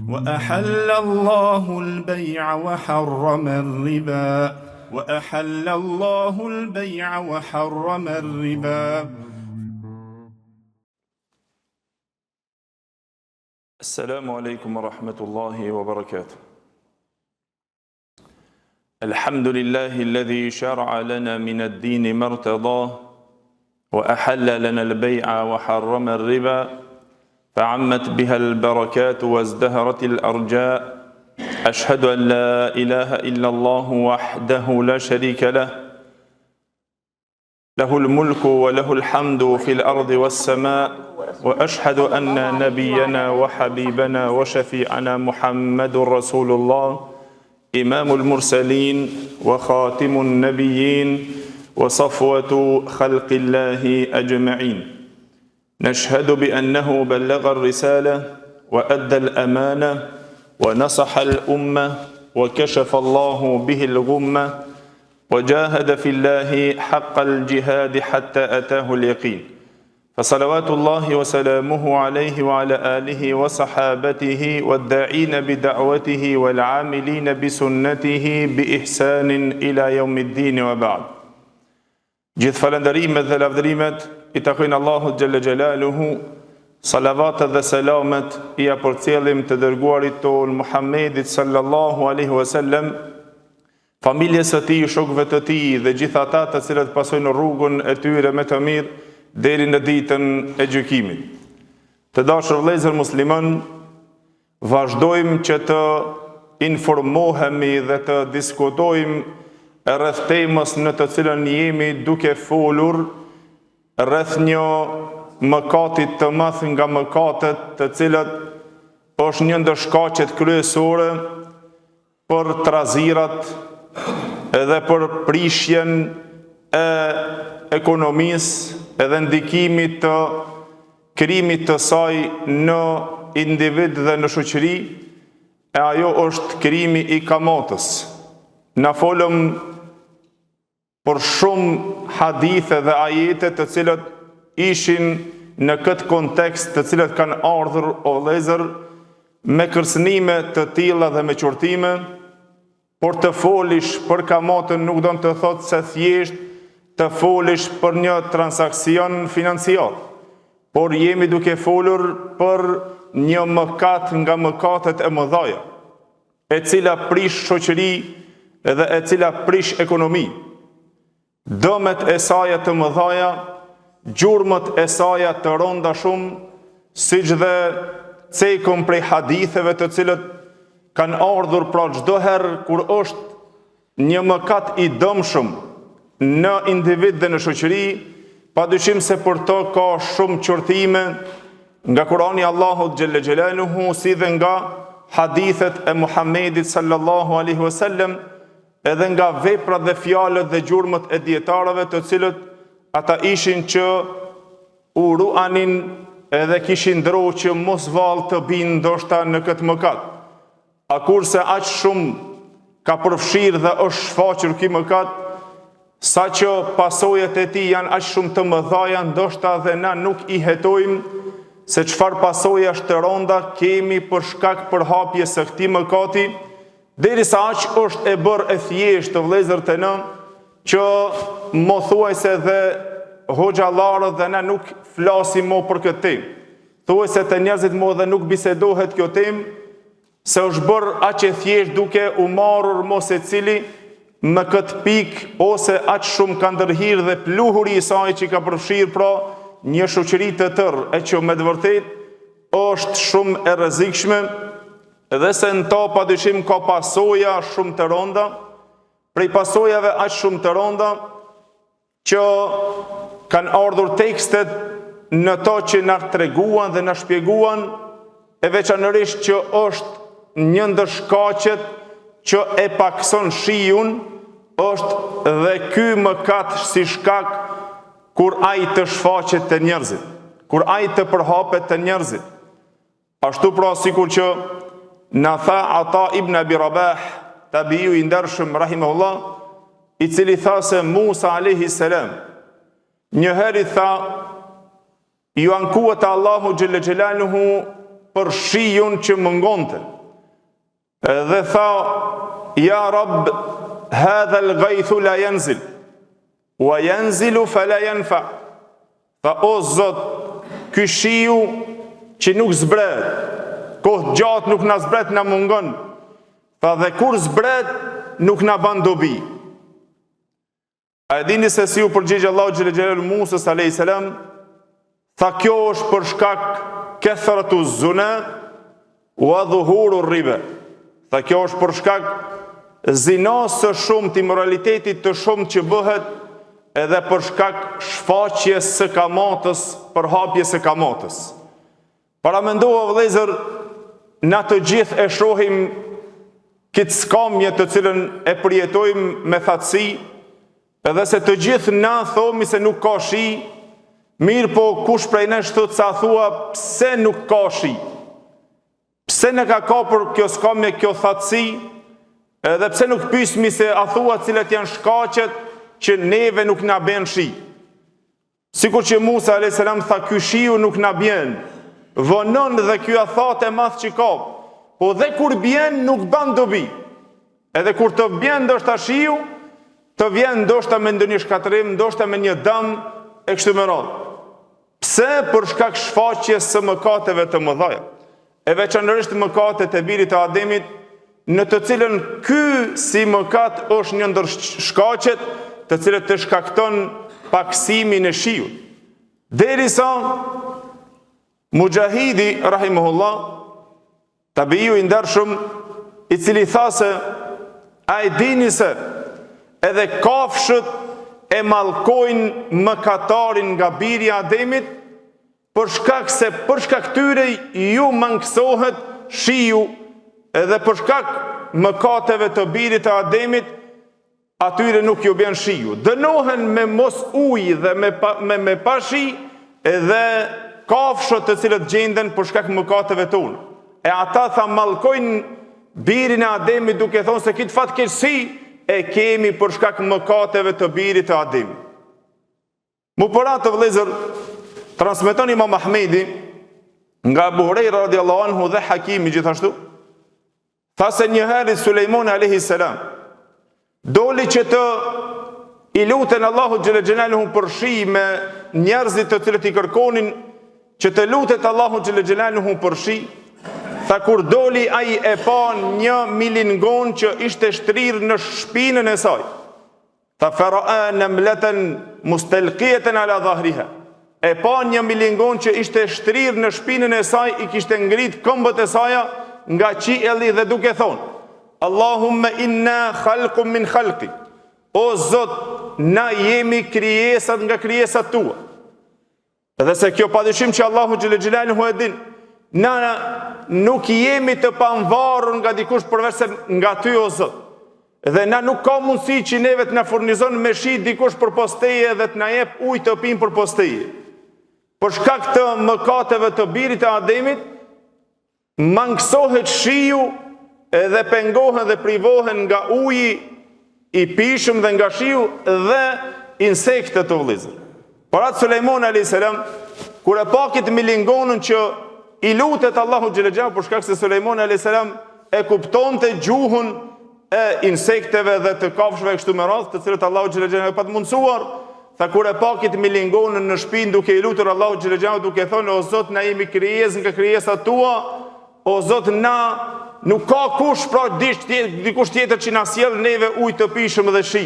وأحل الله البيع وحرم الربا وأحل الله البيع وحرم الربا. السلام عليكم ورحمة الله وبركاته. الحمد لله الذي شرع لنا من الدين ما ارتضاه وأحل لنا البيع وحرم الربا فعمت بها البركات وازدهرت الأرجاء. أشهد أن لا إله إلا الله وحده لا شريك له له الملك وله الحمد في الأرض والسماء وأشهد أن نبينا وحبيبنا وشفيعنا محمد رسول الله إمام المرسلين وخاتم النبيين وصفوة خلق الله أجمعين. نشهد بأنه بلغ الرسالة وأدى الأمانة ونصح الأمة وكشف الله به الغمة وجاهد في الله حق الجهاد حتى أتاه اليقين. فصلوات الله وسلامه عليه وعلى آله وصحابته والداعين بدعوته والعاملين بسنته بإحسان إلى يوم الدين وبعد. Gjithë falënderimet dhe lavdërimet I takojnë Allahut Gjelle Gjelaluhu, salavatet dhe selamet I përcjellim të dërguarit tonë Muhammedit sallallahu alaihi wasallam, familjes së tij, shokëve të tij dhe gjithë ata të cilët pasojnë rrugën e tyre me të mirë deri në ditën e gjykimit. Të dashur vëllezër musliman, vazhdojmë që të informohemi dhe të diskutojmë rreth temës në të cilën jemi duke folur, rreth një mëkatit të madh nga mëkatet të cilët është një ndër shkaqet kryesore për trazirat edhe për prishjen e ekonomisë edhe ndikimit të krijimit të saj në individ dhe në shoqëri, e ajo është krijimi I kamatës. Na folëm për shumë hadithe dhe ajete të cilët ishin në këtë kontekst, të cilët kanë ardhur o vëllezër me kërcënime të tilla dhe me qortime, por të folish për kamatën nuk do të thotë se thjesht të folish për një transakcion financiar, por jemi duke folur për një mëkat nga mëkatet e mëdha, e cila prish shoqëri edhe e cila prish ekonomi. Dëmet e saj të mëdha, gjurmët e saj të rënda shumë, siç dhe cekëm prej haditheve të cilët kanë ardhur pra çdo herë kur është një mëkat I dëmshëm në individ dhe në shoqëri, padyshim se për to ka shumë qortime nga Kurani Allahut Gjelle Gjelaluhu, si dhe nga hadithet e Muhammedit sallallahu alaihi wasallam, edhe nga veprat dhe fjalët dhe gjurmët e dietarëve të cilët ata ishin që u ruanin edhe kishin ndrohur që mos vallë të binë ndoshta në këtë mëkat. A kurse aq shumë ka përfshirë dhe është shfaqur ky mëkat, sa që pasojat e tij janë aq shumë të mëdha, ndoshta dhe na nuk I hetojmë se çfarë pasojash të rënda kemi për shkak përhapjes së këtij mëkati, derisa aq është e bërë e thjeshtë të vëllezër të në, që mo thuajse dhe hoxhallarët dhe na nuk flasim mo për këtë temë. Thuajse të njerëzit mo dhe nuk bisedohet kjo temë, se është bërë aq e thjeshtë duke u marrur mo secili me këtë pikë, ose aq shumë ka ndërhirë dhe pluhuri I saj që ka përfshirë pra një shoqëri të tërë, e që me të vërtetë është shumë e rrezikshme, edhe se në to padyshim ka pasoja shumë të rënda, prej pasojave aq shumë të rënda që kanë ardhur tekstet në to që na treguan dhe na shpjeguan, e veçanërisht që është një ndër shkaqet që e pakson shiun, është dhe ky mëkat si shkak kur ai të shfaqet te njerëzit, kur ai të përhapet te njerëzit. Ashtu pra sikur që na tha Ata ibn Abi Rabah, tabiu I ndershëm rahimahullah, I cili tha se Musa alayhi salam një herë I tha ju ankuat Allahu xhelle xhelaluhu për shiun që mungonte. Dhe tha: Ja Rabb, hadha al-ghaythu la yanzil wa yanzilu fala yanfa. Tha: O Zot, ky shiu që nuk zbret, kohë gjatë nuk na zbret, na mungon. Tha: dhe kur zbret nuk na ban dobi. A e dini se si u përgjigj Allahu xhelle xhelalu Musës alayhis salam? Tha: kjo është për shkak kathratu zuna wa dhuhuru riba. Tha: kjo është për shkak zinas së shumt, immoralitetit të shumt që bëhet, edhe për shkak shfaqjes së kamatës, përhapjes së kamatës. Para mendova vëllezër, na të gjithë e shohim këtë skamje të cilën e përjetojmë me thatësi, edhe se të gjithë na thomi se nuk ka shi, mirë po kush prej nesh thot sa thua pse nuk ka shi? Pse në ka kapur kjo skamje, kjo thatësi, edhe pse nuk pyesmi se a thua cilat janë shkaqet që neve nuk na bën shi? Sikur që Musa a.s. tha: ky shiu nuk na bjen, vonon dhe ky afat e madh që ka, po dhe kur bjen nuk ban dobi. Edhe kur të bjen ndoshta shiu, të vjen ndoshta me ndonjë shkatërim, ndoshta me një dëm e kështu me radhë. Pse? Për shkak shfaqjes së mëkateve të mëdha, e veçanërisht mëkatet e birit të Ademit, në të cilën ky si mëkat është një ndër shkaqet të cilët të shkakton paksimin e shiut. Derisa Mujahidi rahimahullah, tabiu i ndershëm, i cili tha se a e dini se edhe kafshët e mallkojnë mëkatarin nga biri i Ademit, për shkak tyre ju mangësohet shiu, edhe për shkak mëkateve të birit të Ademit, atyre nuk ju bën shiu. Dënohen me mos ujë dhe me pa shi, edhe kafshët të cilët gjenden për shkak mëkateve tonë. E ata tha mallkojnë birin e Ademit duke thonë se këtë fatkeqësi e kemi për shkak mëkateve të birit të Ademit. Mu para të vëllezër, transmeton Imam Ahmedi nga Abu Huraira radiallahu anhu dhe Hakimi gjithashtu, tha se një herë Sulejmani alayhis salam doli që të i luten Allahu xhelle xhelaluhu për shi me njerëzit të cilët i kërkonin që të lutet Allahu xhelle xhelaluhu për shi. Tha kur doli ai e pa një milingon që ishte shtrirë në shpinën e saj. Tha fara'a namlatan mustalqiyatan ala dhahriha. E pa një milingon që ishte shtrirë në shpinën e saj, i kishte ngrit këmbët e saja nga qielli dhe duke thonë: Allahumma inna khalqum min khalqi. O Zot, na jemi krijesat nga krijesat tua. Edhe se kjo padyshim që Allahu xhelle xhelaluhu e din, na nuk jemi të pavarur nga dikush përveç se nga ty o Zot. Dhe na nuk ka mundësi që neve të na furnizon me shi dikush për posteje dhe të na jep ujë të pimë për posteje. Për shkak të mëkateve të birit të Ademit, mangësohet shiu edhe pengohen dhe privohen nga uji i pishëm dhe nga shiu dhe insektet të vëllezër. Para Sulejmani alayhis salam, kur e pa këtë milingonën që i lutet Allahu xhelle xhelaluhu, për shkak se Sulejmani alayhis salam e kuptonte gjuhën e insekteve dhe të kafshëve kështu me radhë, të cilët Allahu xhelle xhelaluhu e pa të mundsuar, tha kur e pa këtë milingonën në shtëpi duke i lutur Allahu xhelle xhelaluhu, duke thënë: O Zot, na jemi krijesë nga krijesat tua, o Zot, na nuk ka kush pra dikush tjetër që na sjell neve ujë të pishëm dhe shi.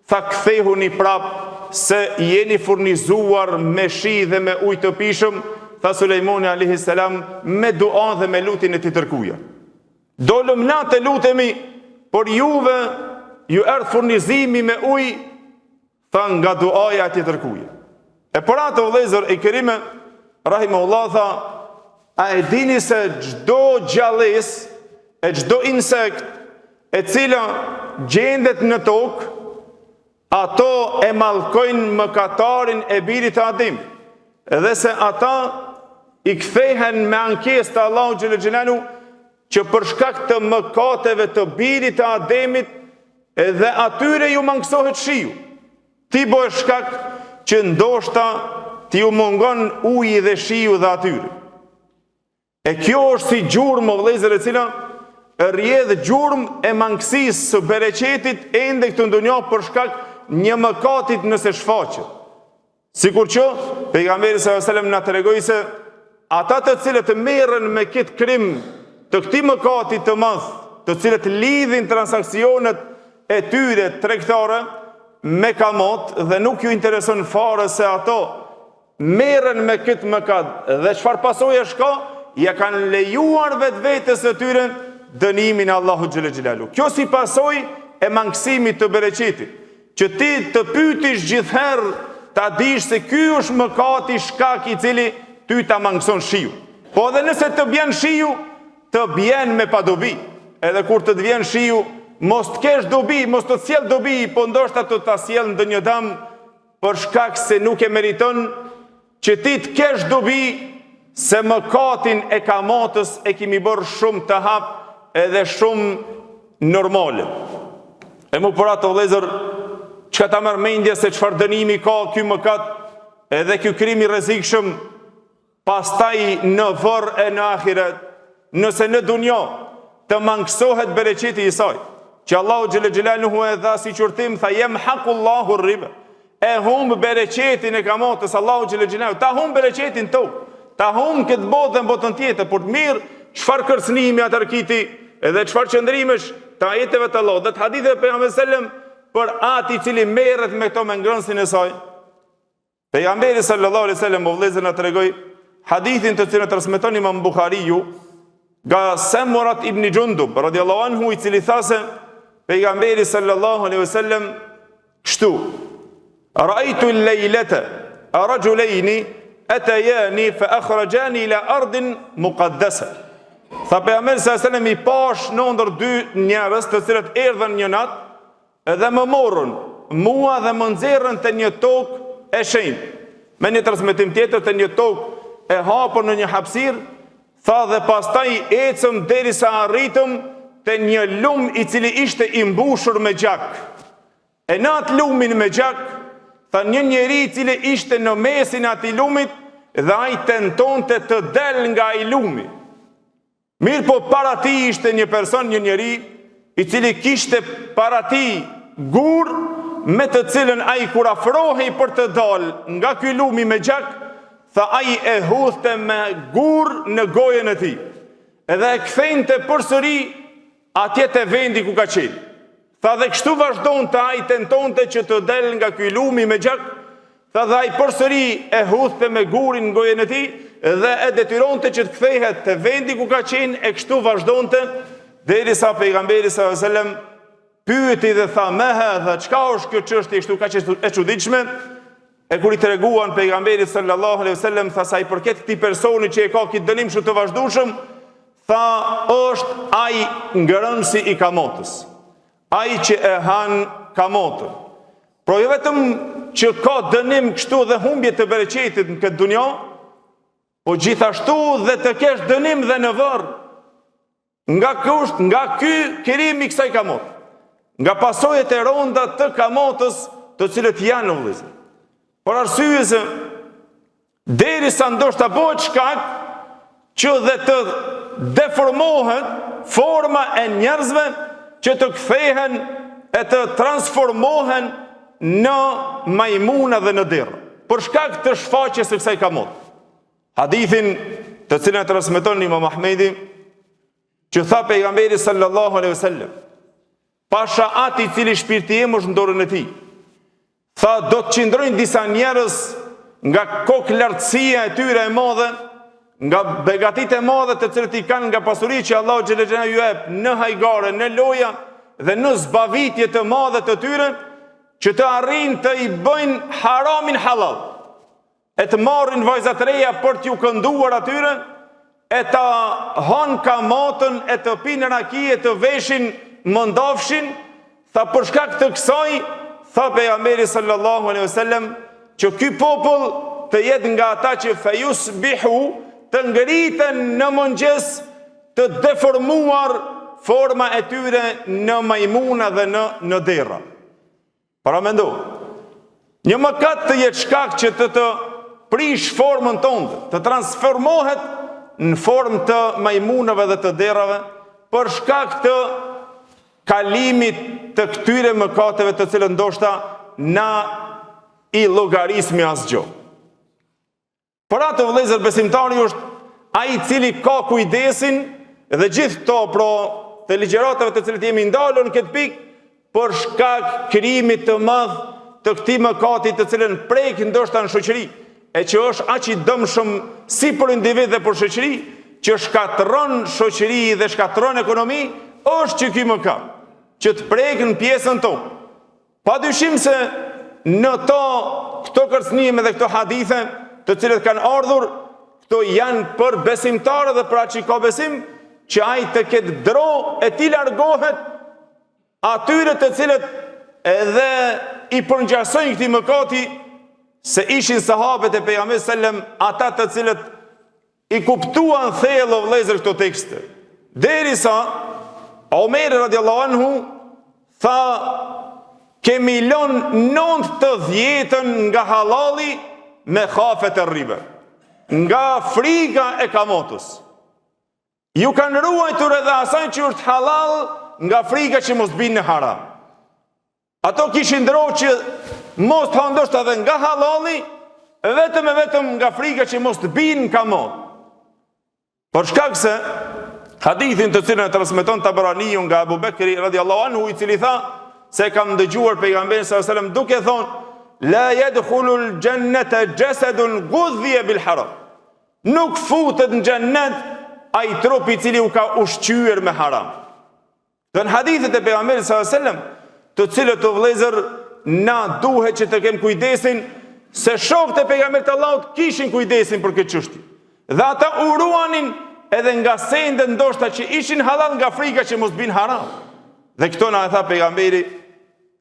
Tha kthehuni prap se jeni furnizuar me shi dhe me ujë të pishëm. Tha Sulejmani alayhis salam me dua dhe me lutjen e tij tërkuja. Dolëm na të lutemi, por juve ju erdh furnizimi me ujë, tha nga duaja e tij tërkuja. E për atë vëllezër e kerime rahimahullah tha: a e dini se çdo gjallës e çdo insekt e cila gjendet në tokë, ato e mallkojnë mëkatarin e birit të Ademit, edhe se ata i kthehen me ankesë të Allahu xhelle xhelaluhu që për shkak të mëkateve të birit të Ademit edhe atyre ju mangësohet shiu. Ti bësh shkak që ndoshta ti u mungon uji dhe shiu dhe atyre. E kjo është si gjurmë, o vëllezër, e cila rrjedh gjurmë e mangësisë së bereqetit ende këtë ndonjë për shkak një mëkatit nëse shfaqet. Sikur që pejgamberi sallallahu alajhi wasallam na tregoi se ata të cilët merren me këtë krim të këtij mëkati të madh, të cilët lidhin transaksionet e tyre tregtare me kamot dhe nuk ju intereson fare se ato merren me këtë mëkat dhe çfarë pasojë ka, ja kanë lejuar vetvetes së tyre dënimin e Allahut xhelel xhelalu. Kjo si pasojë e mangësimit të bereqetit, që ti të pyetish gjithherë, ta dish se ky është mëkati shkak i cili ty ta mangëson shiu. Po edhe nëse të bjen shiu, të bjen me padobi. Edhe kur të vjen shiu, mos të kesh dobi, mos të sjell dobi, po ndoshta të ta sjell ndonjë dëm për shkak se nuk e meriton që ti të kesh dobi, se mëkatin e kamotës e kimi bërë shumë të hap edhe shumë normale. E mu për ato vëllezër, çka ta merr mendje se çfarë dënimi ka ky mëkat edhe ky krim i rrezikshëm, pastaj në varr e në ahiret, nëse në dunjë të mangësohet bereqeti i saj, që Allahu xhelel xhelaluhu e dha si qurtim, tha yemhaqullahu riba, e humb bereqetin e kamotës Allahu xhelel xhelaluhu, ta humb bereqetin tokë, ta humb këtë botë dhe në botën tjetër, por të mirë çfarë kërcënimi atë rkiti edhe çfarë qëndrimesh të ajeteve të Allahut dhe të haditheve të pejgamberit sallallahu për atë i cili merret me këto me ngrënësin e saj. Pejgamberi sallallahu alaihi wasallam vëllezër na tregoi hadithin të cilin e transmeton Imam Buhariu nga Samurat ibn Jundub radhiyallahu anhu, i cili tha se pejgamberi sallallahu alaihi wasallam kështu: "Ra'aytu al-laylata rajulaini atajani fa akhrajani ila ardin muqaddasa." Tha pejgamberi sallallahu alaihi wasallam, i pash në ndër dy njerëz të cilët erdhën një natë edhe më morën mua dhe më nxjerrën te një tokë e shenjtë. Me një transmetim tjetër te një tokë e hapur në një hapësirë, tha, dhe pastaj ecëm derisa arritëm te një lum i cili ishte i mbushur me gjak. E në atë lumin me gjak, tha, një njeri i cili ishte në mesin e atij lumit dhe ai tentonte të del nga ai lumi. Mirë po para ti ishte një person, një njeri i cili kishte para ti gur me të cilën ai kur afrohej për të dalë nga ky lumi me gjak, tha, ai e hudhte me gur në gojën e tij. Edhe e kthente përsëri atje te vendi ku ka qenë. Tha, dhe kështu vazhdonte ai, tentonte që të del nga ky lumi me gjak. Tha, dhe ai përsëri e hudhte me gurin në gojën e tij dhe e detyronte që të kthehet te vendi ku ka qenë, e kështu vazhdonte derisa pejgamberi sallallahu alajhi wasallam pyeti dhe tha, me hadha, çka është kjo çështje kështu kaq e çuditshme? E kur i treguan pejgamberit sallallahu alajhi wasallam, tha, sa i përket këtij personi që e ka këtë dënim shumë të vazhdueshëm, tha, është ai ngrënësi i kamotës, ai që e han kamotën. Pro jo vetëm që ka dënim kështu dhe humbje të bereqetit në këtë dunjë, po gjithashtu dhe të kesh dënim dhe në varr nga ky kirim i kësaj kamote, nga pasojat e rënda të kamotës të cilët janë në vëllezër. Por arsye se derisa ndoshta bëhet shkak që dhe të deformohet forma e njerëzve, që të kthehen e të transformohen në majmuna dhe në derë, për shkak të shfaqjes së kësaj kamote. Hadithin të cilën e transmeton Imam Ahmedi, që tha pejgamberi sallallahu alaihi wasallam, pasha ati i cili shpirti im është në dorën e tij, tha, do të qëndrojnë disa njerëz nga koklartësia e tyre e madhe, nga begatitë e madhe të cilët i kanë nga pasuria që Allahu xhelel xhelalu ju jep në hajgare, në loja dhe në zbavitje të madhe të tyre, që të arrijnë të i bëjnë haramin halal, e të marrin vajzat reja për t'ju kënduar atyre, e të hanë kamotën, e të pinë raki, e të veshin mëndafshin. Tha, për shkak të kësaj, tha pejgamberi sallallahu alaihi wasallam, që ky popull të jetë nga ata që fayusbihu, të ngriten në mëngjes të deformuar forma e tyre në majmuna dhe në derra. Para mendo, një mëkat të jetë shkak që të prish formën tonë, të transformohet në formë të majmunëve dhe të derave, për shkak të kalimit të këtyre mëkateve të cilët ndoshta na i llogarismi asgjë. Për atë vëllezër besimtari është ai i cili ka kujdesin dhe gjithë këto pro të ligjëratave të cilët jemi ndalur në këtë pikë për shkak krijimit të madh të këtij mëkati të cilën prek ndoshta në shoqëri, e që është aq i dëmshëm si për individ dhe për shoqëri, që shkatërron shoqëri dhe shkatërron ekonomi, është që ky mëkat, që të prekën pjesën tonë. Padyshim se në këto kërcënime dhe këto hadithe të cilët kanë ardhur, këto janë për besimtarë dhe për atë që ka besim, që ai të ketë dro e ti largohet atyre të cilët edhe i përngjasojnë këtij mëkati, se ishin sahabët e pejgamberit sallam, ata të cilët i kuptuan thellë o vëllezër këto tekste. Derisa Omer radiallahu anhu tha, kemi lënë 90 nga halali me khafet e ribe, nga frika e kamotës. Ju kanë ruajtur edhe asaj që është halal nga frika që mos binë në haram. Ato kishin ndrohur që mos të ndoshta edhe nga halali, vetëm e vetëm nga frika që mos të binë në kamot. Për shkak se hadithin të cilën e transmeton Tabaraniu nga Abu Bekri radiallahu anhu, i cili tha se kam dëgjuar pejgamberin sallallahu alajhi wasallam duke thonë, la yadkhulul jannata jasadun ghudhiya bil haram. Nuk futet në xhennet ai trup i cili u ka ushqyer me haram. Dhe në hadithet e pejgamberit sallallahu alajhi wasallam, të cilët o vëllezër na duhet që të kem kujdesin, se shokët e pejgamberit Allahut kishin kujdesin për këtë çështje. Dhe ata uruanin edhe nga sende ndoshta që ishin halal nga frika që mos bin haram. Dhe këto na e tha pejgamberi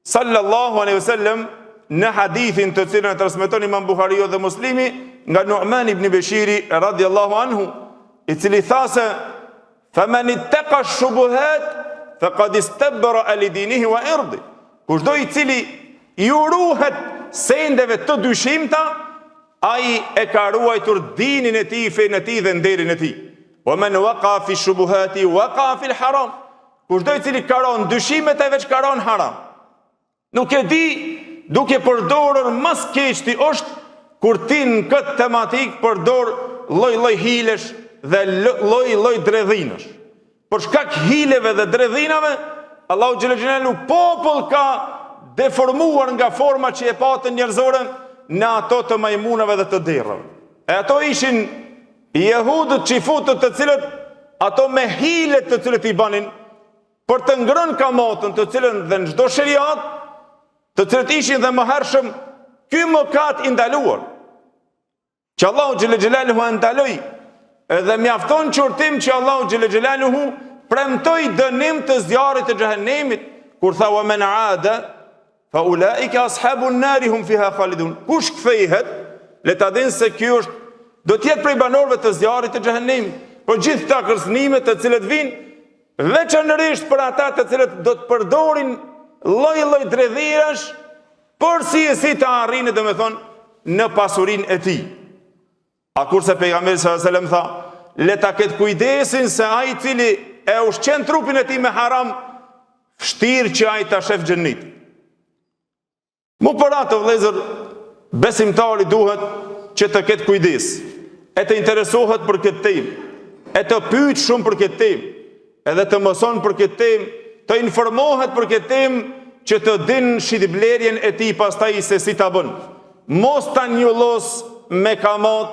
sallallahu alaihi wasallam në hadithin të cilën e transmeton Imam Buhariu dhe Muslimi nga Nu'man ibn Bashiri radhiyallahu anhu, i cili tha se faman ittaqa ash-shubuhat faqad istabra li dinihi wa irdi. Kushdo i cili i uruhet sendeve të dyshimta, ai e ka ruajtur dinin e tij, fenë e tij dhe nderin e tij. Wa man waqa fi shubuhati waqa fi al-haram. Kushdo i cili karon dyshimet e veç karon haram. Nuk e di, duke përdorur mas keqti është kur ti në këtë tematik përdor lloj-lloj hilesh dhe lloj-lloj dredhinësh. Për shkak hileve dhe dredhinave, Allahu xhelal xhelalu popull ka deformuar nga forma që e patën njerëzore në ato të majmunave dhe të derrave. E ato ishin jehudët qifutët të cilët ato me hilet të cilët i banin për të ngrënë kamotën, të cilën dhe në çdo sheriat, të cilët ishin dhe më hershëm, ky mëkat i ndaluar, që Allahu xhelal xhelalu e ndaloi, edhe mjafton qurtim që Allahu xhelal xhelalu premtoi dënim të zjarrit të xhehenemit, kur tha wa man aada fa ulaika ashabun nar hum fiha khalidun. Kush kthehet, le ta dinë se ky është do të jetë prej banorëve të zjarrit të xhehenemit. Por gjithë këta kërcënime të cilët vinë veçanërisht për ata të cilët do të përdorin lloj-lloj dredhirash për si të arrinë domethënë në pasurinë e tij. A kurse pejgamberi sallallahu alajhi wasallam tha, le ta ketë kujdesin se ai i cili e ushqen trupin e tij me haram, vështirë që ai ta shef xhenit. Mu për atë vëllezër, besimtari duhet që të ketë kujdes, e të interesohet për këtë temë, e të pyet shumë për këtë temë, edhe të mëson për këtë temë, të informohet për këtë temë, që të dinë shitblerjen e tij pastaj se si ta bën. Mos ta njollos me kamat,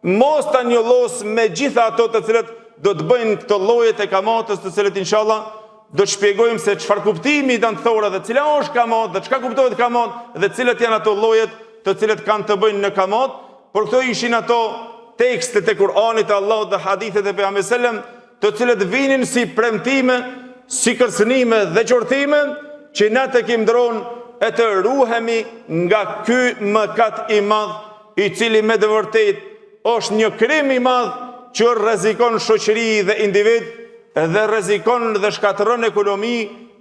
mos ta njollos me gjitha ato të cilët do të bëjnë këto llojet e kamatës, të cilët inshallah do të shpjegojmë se çfarë kuptimi kanë thora dhe cila është kamat dhe çka kuptohet kamat dhe cilat janë ato llojet të cilët kanë të bëjnë në kamat. Por këto ishin ato tekstet e Kur'anit të Allahut dhe hadithet e pejgamberit sallam, të cilët vinin si premtime, si kërcënime dhe qortime, që na të kemi ndronë e të ruhemi nga ky mëkat i madh, i cili me të vërtetë është një krim i madh që rrezikon shoqëri dhe individ, dhe rrezikon dhe shkatërron ekonomi,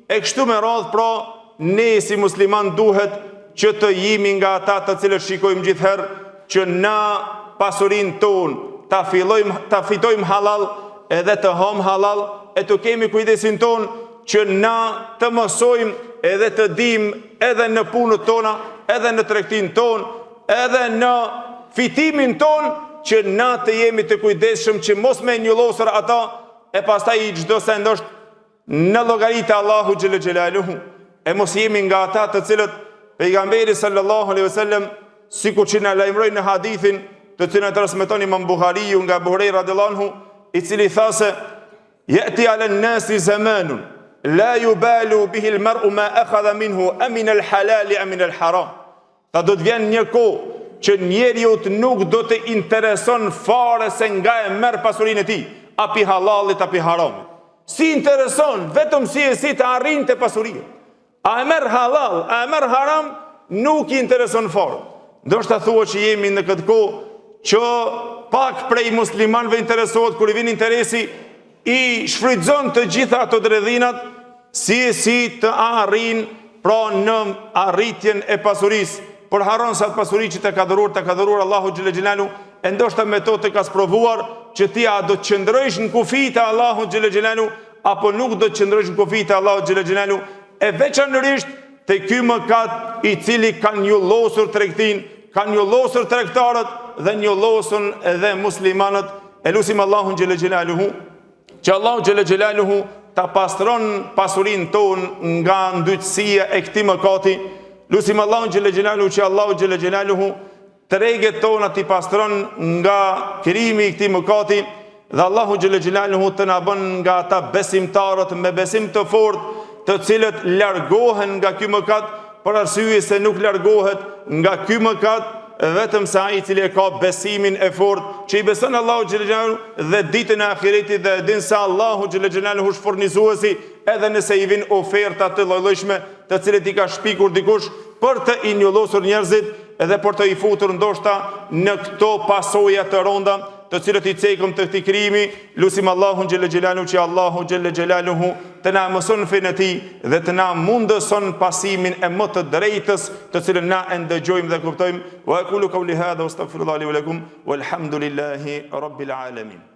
e kështu me radhë. Pra ne si musliman duhet që të jemi nga ata të cilët shikojmë gjithherë që na pasurin ton ta fitojmë halal edhe të hom halal, e të kemi kujdesin ton që na të mësojmë edhe të dim edhe në punët tona, edhe në tregtin ton, edhe në fitimin ton, që na të jemi të kujdesshëm që mos me njollosur ata e pastaj çdo se ndoshta në llogaritë Allahu xhelle xhelaluhu, e mos jemi nga ata të cilët pejgamberi sallallahu alaihi wasallam, sikur që na lajmëroi në hadithin të cilën e transmeton Imam Buhariu nga Abu Huraira radhiyallahu anhu, i cili tha se yati ala an-nasi zamanun la yubalu bihi al-mar'u ma akhadha minhu am min al-halal am min al-haram. Ta do të vjen një kohë që njeriu nuk do të intereson fare se nga e merr pasurinë e tij, api halalit api haramit. Si intereson, vetëm si të arrin të pasuria. A e merr halal, a e merr haram, nuk i intereson fare. Ndoshta thua që jemi në këtë kohë që pak prej muslimanëve interesohet, kur i vjen interesi, i shfrytëzon të gjitha ato dredhinat si të arrin pra në arritjen e pasurisë. Por haron sa të pasuri që të ka dhuruar Allahu xhelle xhelalu, e ndoshta me to të ka sprovuar që ti a do të qëndrojsh në kufijtë e Allahu xhelle xhelalu apo nuk do të qëndrojsh në kufijtë e Allahu xhelle xhelalu, e veçanërisht te ky mëkat i cili ka njollosur tregtin, ka njollosur tregtarët dhe njollosun edhe muslimanët. E lutim Allahun xhelle xhelaluhu që Allahu xhelle xhelaluhu ta pastron pasurinë tonë nga ndytësia e këtij mëkati. Lutim Allahun xhelle xhelaluhu që Allahu xhelle xhelaluhu treget tona t'i pastron nga krimi i këtij mëkati, dhe Allahu xhelle xhelaluhu të na bën nga ata besimtarët me besim të fortë, të cilët largohen nga ky mëkat, për arsye se nuk largohet nga ky mëkat vetëm sa ai i cili ka besimin e fortë, që i beson Allahu xhelle xhelaluhu dhe ditën e ahiretit, dhe din se Allahu xhelle xhelaluhu është furnizuesi edhe nëse i vin oferta të lloj-llojshme, të cilët i ka shpikur dikush për të i njollosur njerëzit edhe për të i futur ndoshta në këto pasoja të rënda të cilët i cekëm të këtij krimi. Lutim Allahun xhelle xhelaluhu që Allahu xhelle xhelaluhu të na mëson fenë e tij dhe të na mundëson pasimin e më të drejtës, të cilën na e ndëgjojmë dhe kuptojmë. Wa aqulu qawli hadha wastaghfirullahi li wa lakum walhamdulillahi rabbil alamin.